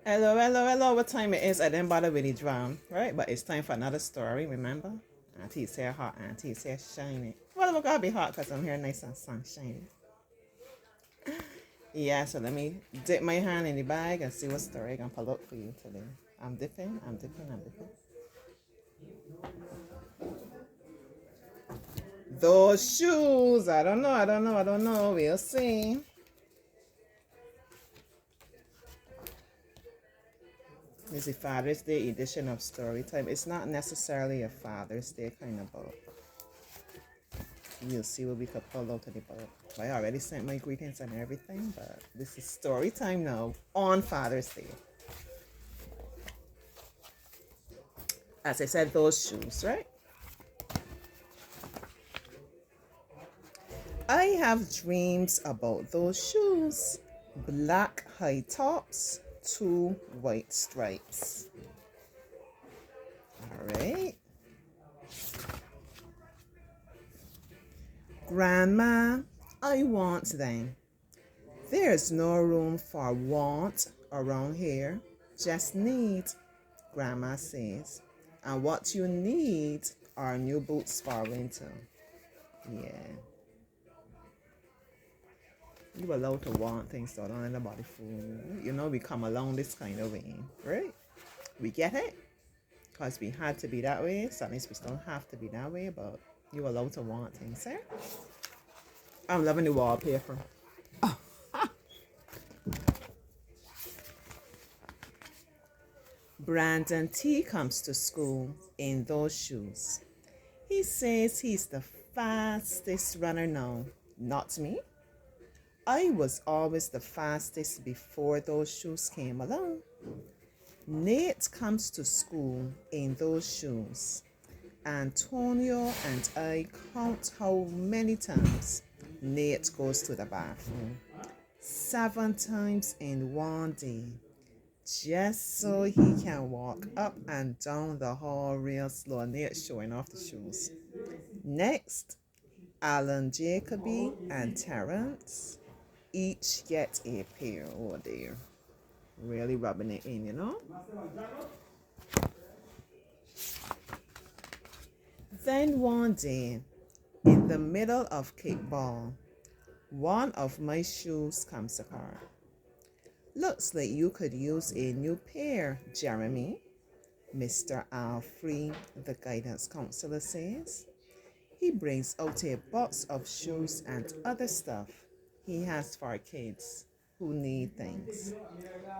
Hello, hello, hello. What time it is? I didn't bother with the drum, right? But it's time for another story, remember? Auntie's hair hot, Auntie's hair shiny. Well, I'm gonna be hot because I'm here nice and sunshiny. Yeah, so let me dip my hand in the bag and see what story I can pull up for you today. I'm dipping, I'm dipping, I'm dipping. Those shoes, I don't know, I don't know, I don't know. We'll see. This is a Father's Day edition of Storytime. It's not necessarily a Father's Day kind of book. You'll see what we could pull out of the book. I already sent my greetings and everything, but this is story time now on Father's Day. As I said, those shoes, right? I have dreams about those shoes. Black high tops, two white stripes. All right. Grandma, I want them. There's no room for want around here. Just need, Grandma says. And what you need are new boots for winter. Yeah. You allowed to want things so don't let nobody fool you. You know we come along this kind of way, right? We get it. Because we had to be that way. So at least we still have to be that way, but you allowed to want things, sir. I'm loving the wallpaper. Brandon T comes to school in those shoes. He says he's the fastest runner now. Not me. I was always the fastest before those shoes came along. Nate comes to school in those shoes. Antonio and I count how many times Nate goes to the bathroom. 7 times in one day. Just so he can walk up and down the hall real slow. Nate showing off the shoes. Next, Alan Jacoby and Terrence each get a pair. Oh dear. Really rubbing it in, you know? Then one day, in the middle of kickball, one of my shoes comes apart. Looks like you could use a new pair, Jeremy, Mr. Alfrey, the guidance counselor says. He brings out a box of shoes and other stuff he has for kids who need things.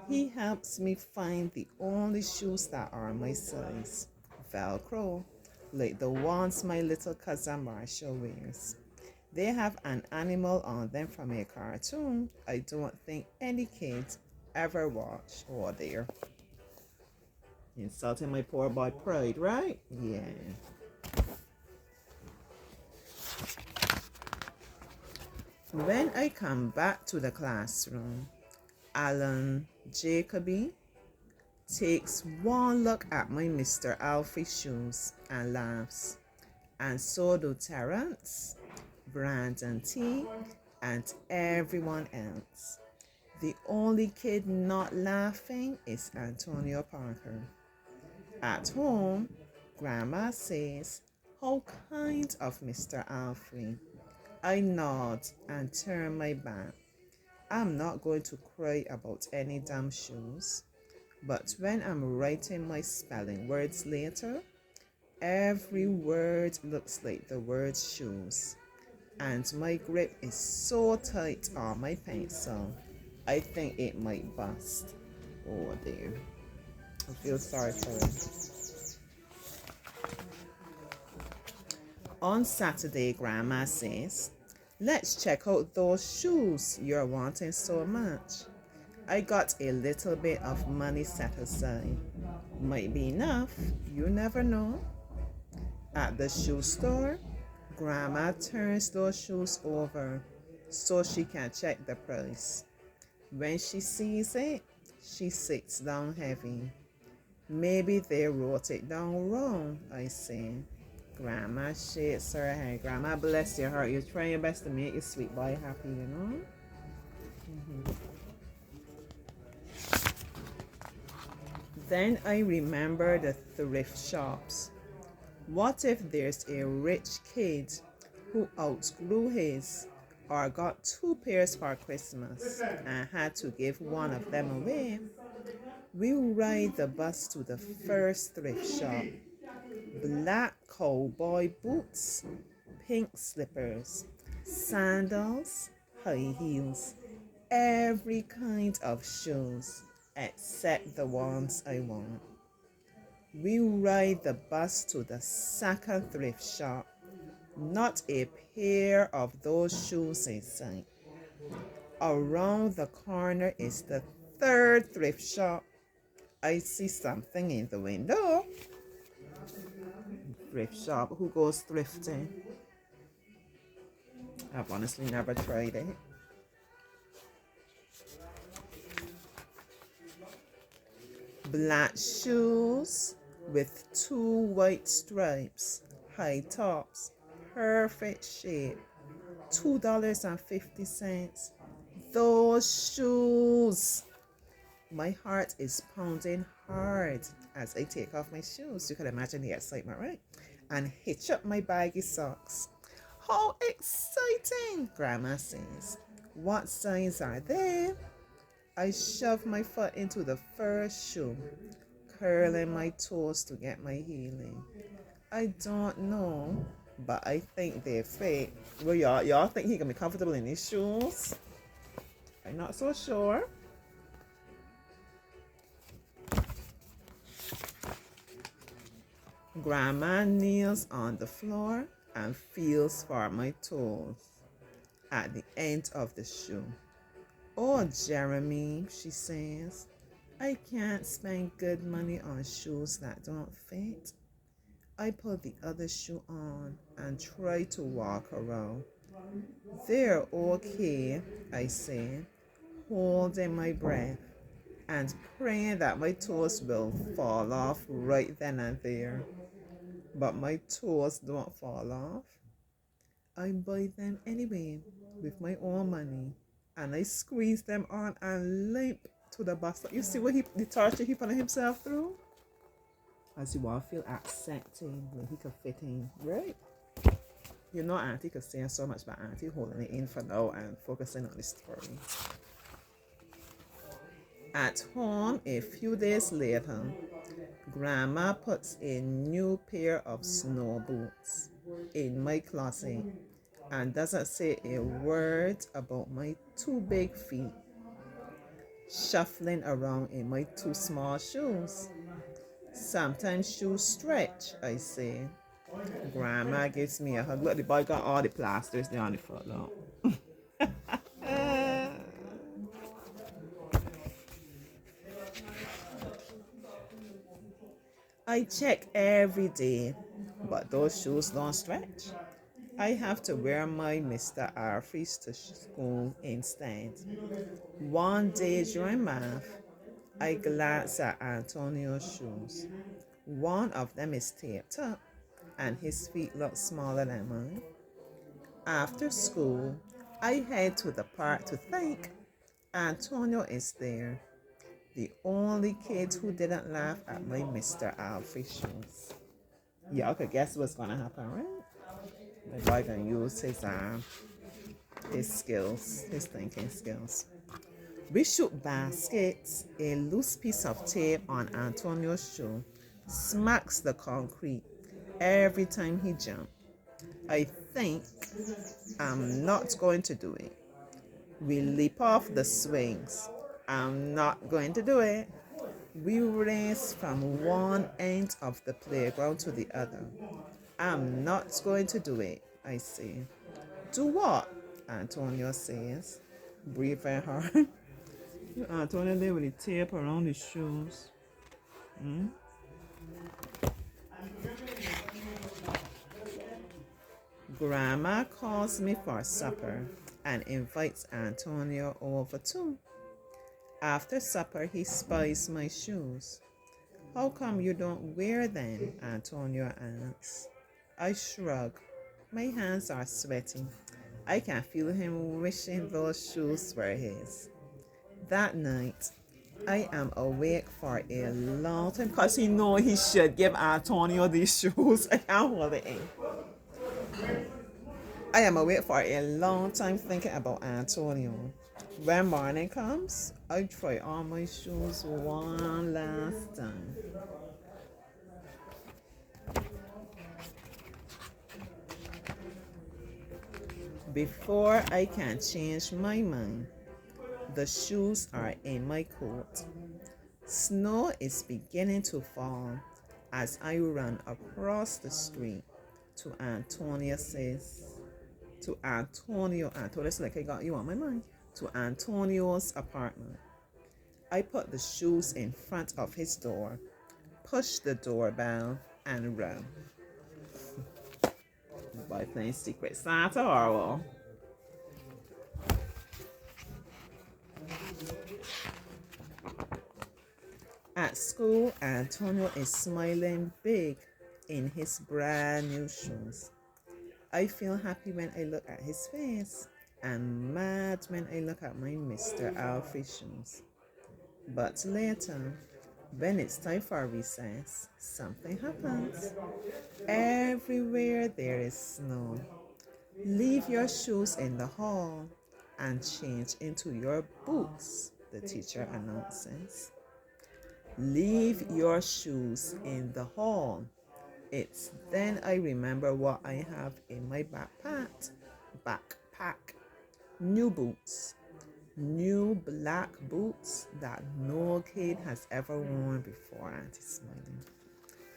He helps me find the only shoes that are my size, Velcro, like the ones my little cousin Marshall wears. They have an animal on them from a cartoon I don't think any kids ever watch. Oh dear. Insulting my poor boy pride, right? Yeah. When I come back to the classroom, Alan Jacoby takes one look at my Mr. Alfie shoes and laughs. And so do Terrence, Brandon T, and everyone else. The only kid not laughing is Antonio Parker. At home, Grandma says, "How kind of Mr. Alfie." I nod and turn my back. I'm not going to cry about any damn shoes, but when I'm writing my spelling words later, every word looks like the word shoes, and my grip is so tight on my pencil, I think it might bust. Oh dear. I feel sorry for him. On Saturday, Grandma says, "Let's check out those shoes you're wanting so much." I got a little bit of money set aside. Might be enough, you never know. At the shoe store, Grandma turns those shoes over so she can check the price. When she sees it, she sits down heavy. "Maybe they wrote it down wrong," I say. Grandma shakes her head. Grandma bless your heart. You're trying your best to make your sweet boy happy, you know? Then I remember the thrift shops. What if there's a rich kid who outgrew his or got two pairs for Christmas and had to give one of them away? We ride the bus to the first thrift shop. Black cowboy boots, pink slippers, sandals, high heels, every kind of shoes except the ones I want. We ride the bus to the second thrift shop. Not a pair of those shoes in sight. Around the corner is the third thrift shop. I see something in the window. Thrift shop. Who goes thrifting? I've honestly never tried it. Black shoes with two white stripes. High tops. Perfect shape. $2.50. Those shoes. My heart is pounding hard as I take off my shoes. You can imagine the excitement, right? And hitch up my baggy socks. How exciting, Grandma says. What size are they? I shove my foot into the first shoe, curling my toes to get my heel in. I don't know, but I think they're fake. Well, y'all think he can be comfortable in these shoes? I'm not so sure. Grandma kneels on the floor and feels for my toes at the end of the shoe. Oh, Jeremy, she says, I can't spend good money on shoes that don't fit. I put the other shoe on and try to walk around. They're okay, I say, holding my breath and praying that my toes will fall off right then and there. But my toes don't fall off. I buy them anyway with my own money and I squeeze them on and limp to the bus stop. You see what the torture he put himself through? As you all feel accepted when he could fit in, right? You know Auntie could say so much, but Auntie holding it in for now and focusing on the story. At home a few days later, Grandma puts a new pair of snow boots in my closet and doesn't say a word about my two big feet shuffling around in my two small shoes. Sometimes shoes stretch, I say. Grandma gives me a hug. Look, the boy got all the plasters there on the foot, look. I check every day, but those shoes don't stretch. I have to wear my Mr. Arfis to school instead. One day during math, I glance at Antonio's shoes. One of them is taped up, and his feet look smaller than mine. After school, I head to the park to think. Antonio is there, the only kid who didn't laugh at my Mr. Alfie shoes. Y'all could guess what's gonna happen, right? The boy gonna use his skills, his thinking skills. We shoot baskets. A loose piece of tape on Antonio's shoe smacks the concrete every time he jumps. I think I'm not going to do it. We leap off the swings. I'm not going to do it. We race from one end of the playground to the other. I'm not going to do it, I say. Do what? Antonio says, breathing hard. Antonio there with the tape around his shoes. Grandma calls me for supper and invites Antonio over too. After supper, he spies my shoes. How come you don't wear them? Antonio asks. I shrug. My hands are sweaty. I can feel him wishing those shoes were his. That night, I am awake for a long time because he know he should give Antonio these shoes. I can't hold it in. I am awake for a long time thinking about Antonio. When morning comes, I try on my shoes one last time. Before I can change my mind, the shoes are in my coat. Snow is beginning to fall as I run across the street to Antonio says to Antonio's like I got you on my mind. To Antonio's apartment. I put the shoes in front of his door, push the doorbell, and run. By playing Secret Santa or what? At school, Antonio is smiling big in his brand new shoes. I feel happy when I look at his face and mad when I look at my Mr. Alfie shoes. But later, when it's time for recess, something happens. Everywhere there is snow. Leave your shoes in the hall and change into your boots, the teacher announces. Leave your shoes in the hall. It's then I remember what I have in my backpack. Backpack. New boots. New black boots that no kid has ever worn before. Auntie smiling.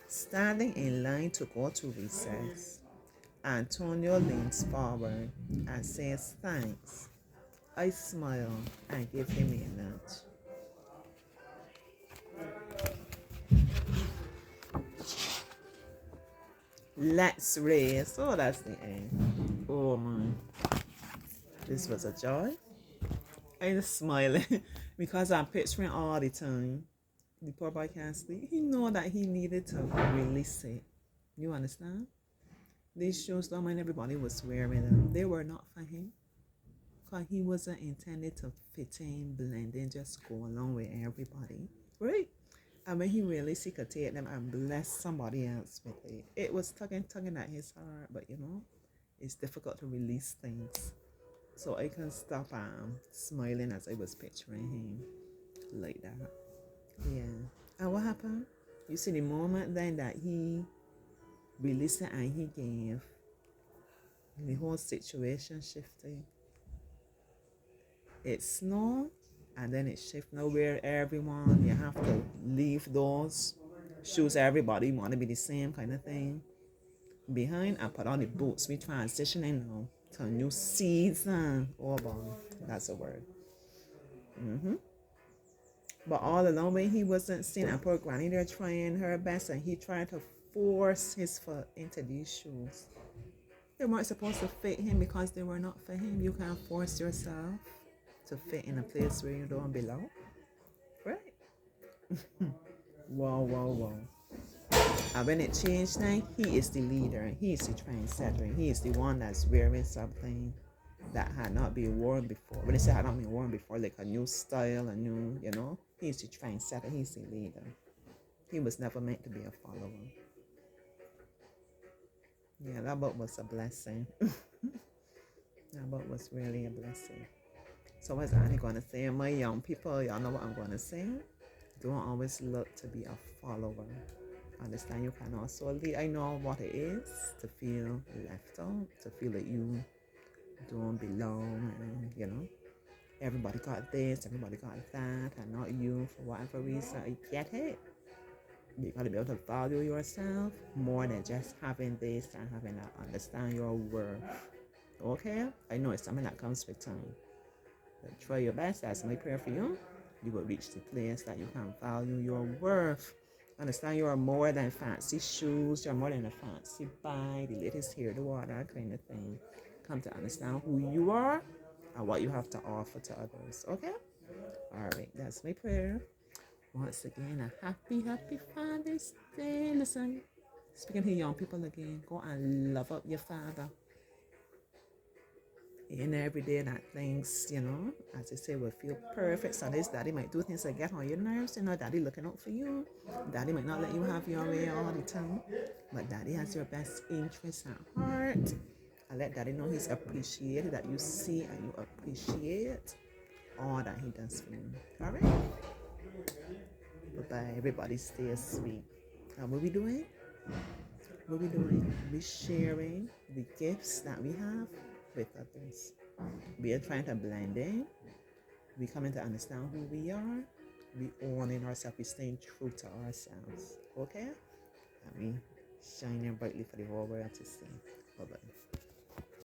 Standing in line to go to recess. Antonio leans forward and says thanks. I smile and give him a nudge. Let's race. Oh, that's the end. Oh man, this was a joy. I'm just smiling because I'm picturing all the time. The poor boy can't sleep. He know that he needed to release it. You understand? These shoes, don't mind everybody was wearing them. They were not for him. Because he wasn't intended to fit in, blend in, just go along with everybody. Right? And when he realized he could take them and bless somebody else with it, it was tugging at his heart. But you know, it's difficult to release things. So I can stop smiling as I was picturing him like that. Yeah. And what happened? You see the moment then that he released it and he gave, the whole situation shifted. It snowed and then it shifted now where everyone, you have to leave those shoes, everybody want to be the same kind of thing behind and put on the boots. We transitioning now to a new season. Oh boy, that's a word. But all along when he wasn't seen and poor granny there trying her best and he tried to force his foot into these shoes. They weren't supposed to fit him because they were not for him. You can't force yourself to fit in a place where you don't belong. Right? Wow, wow, wow. And when it changed now, he is the leader. He is the trendsetter. He is the one that's wearing something that had not been worn before. When I say had not been worn before, like a new style, a new, he's the trendsetter. He's the leader. He was never meant to be a follower. Yeah, that book was a blessing. That book was really a blessing. So what's Annie going to say? My young people, y'all know what I'm going to say. Don't always look to be a follower. Understand you can also lead. I know what it is to feel left out, to feel that you don't belong, and everybody got this, everybody got that, and not you for whatever reason. I get it. You gotta be able to value yourself more than just having this and having that. Understand your worth. Okay? I know it's something that comes with time. But try your best. That's my prayer for you. You will reach the place that you can value your worth. Understand you are more than fancy shoes. You're more than a fancy bag, the latest hair, the water kind of thing. Come to understand who you are and what you have to offer to others. Okay? All right. That's my prayer. Once again, a happy Father's Day. Listen, speaking to young people again, go and love up your father. in every day that things, as they say, will feel perfect. Some days daddy might do things that get on your nerves, daddy looking out for you. Daddy might not let you have your way all the time, but daddy has your best interest at heart. I let daddy know he's appreciated, that you see and you appreciate all that he does for you. All right? Bye-bye. Everybody stay sweet. Now, what we doing? We're sharing the gifts that we have with others. We are trying to blend in. We coming to understand who we are. We owning ourselves. We staying true to ourselves. Okay? And we shining brightly for the whole world to see. Bye-bye.